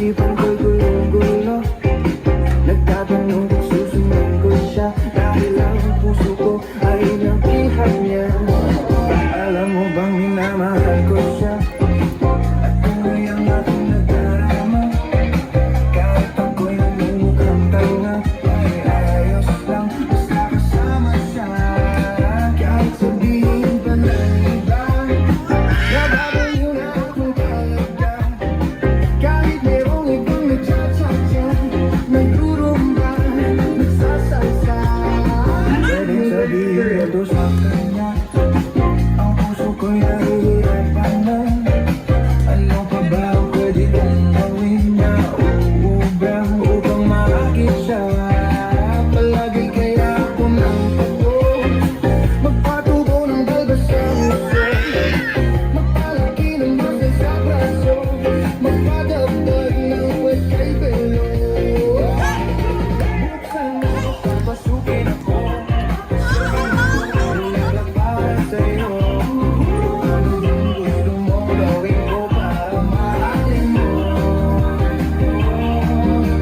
Isipan ko'y gulong-gulo. Nagtatanong kung susundan ko siya, dahil ang puso ko ay nabihan niya. Alam mo bang minamahal ko siya, at tuloy ang aking nadarama. Kahit ako'y namumukhang tanga, ay ayos lang basta kasama siya. Kahit sabihin pa ng iba, nababaliw na akong talaga. Kahit merong ibang nagtsatsa-tsa, nagrurumba, nagsasalsa. Pwedeng sabihin ko to sa kanya, ang puso ko'y nahihirapan na. Ano pa ba ang pwede kong gawin na uubra upang maakit siya? Palagi kaya ako ng pato, magpatubo ng balbas sa muso, magpalaki ng muscle sa braso, magpadagdag ng puwet kay Belo. Buksan mo, papasukin ako, bulaklak para sa'yo. Ano bang gusto mo gawin ko para mahalin mo?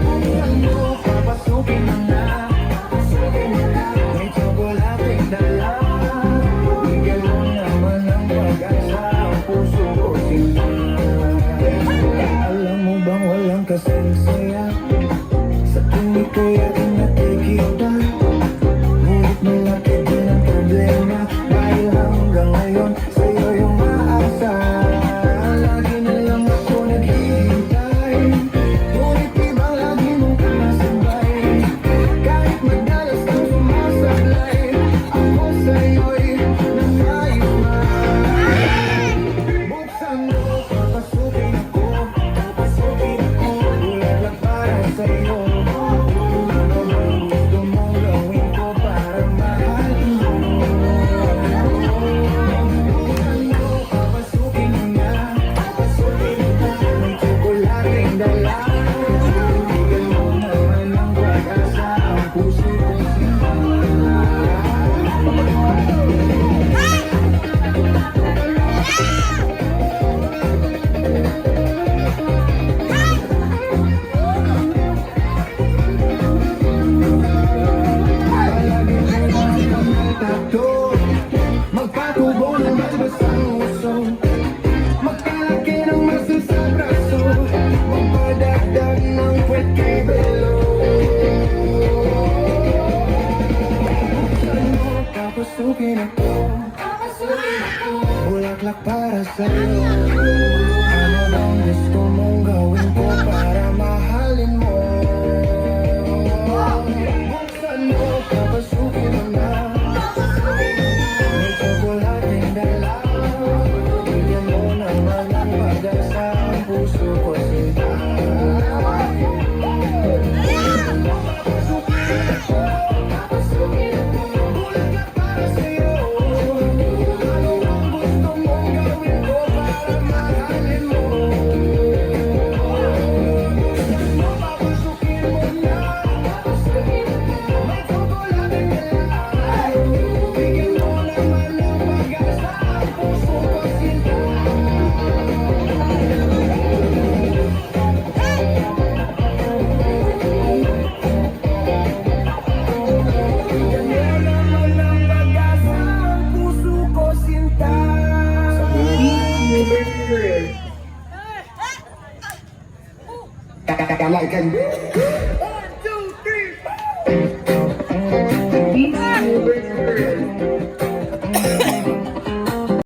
Buksan mo, papasukin mo na, may tsokolating dala. Bigyan mo naman ng pag-asa ang puso ko sila. Alam mo bang walang kasing saya sa tuwing ko'y aking nakikita? Ngunit malaki din ang problema, dahil hanggang ngayon sa'yo yung maasa. Lagi na lang ako naghihintay, ngunit ibang lagi mong kasabay. Kahit madalas kang sumasablay, ako sa'yo'y nangayos na. Buksan mo, papasukin ako, bulaklak para sa'yo. Ano bang gusto mong gawin ko para mahalin mo? Buksan mo, papasukin mo na, may tsokolating dala. Bigyan mo naman ng pag-asa ang puso kong sinta. Magpatubo ng balbas ang uso, magkalaki ng muscle sa braso, magpadagdag ng puwet kay Belo. Buksan mo, papasukin ako, bulaklak para sa'yo. Ano bang gusto mong gawin ko para mahalin mo? Buksan mo, papasukin mo na, may tsokolating dala. Bigyan mo naman ng pag-asa ang puso ko sinta. Bulaklak para sa'yo. Ano ang gusto mong gawin ko para mahalin mo? Papasukin mo na, may tsokolating dala. Bigyan mo naman ng pag-asa ang puso ko sinta. Bigyan mo naman ng pag-asa ang puso ko sinta. Kakaikan.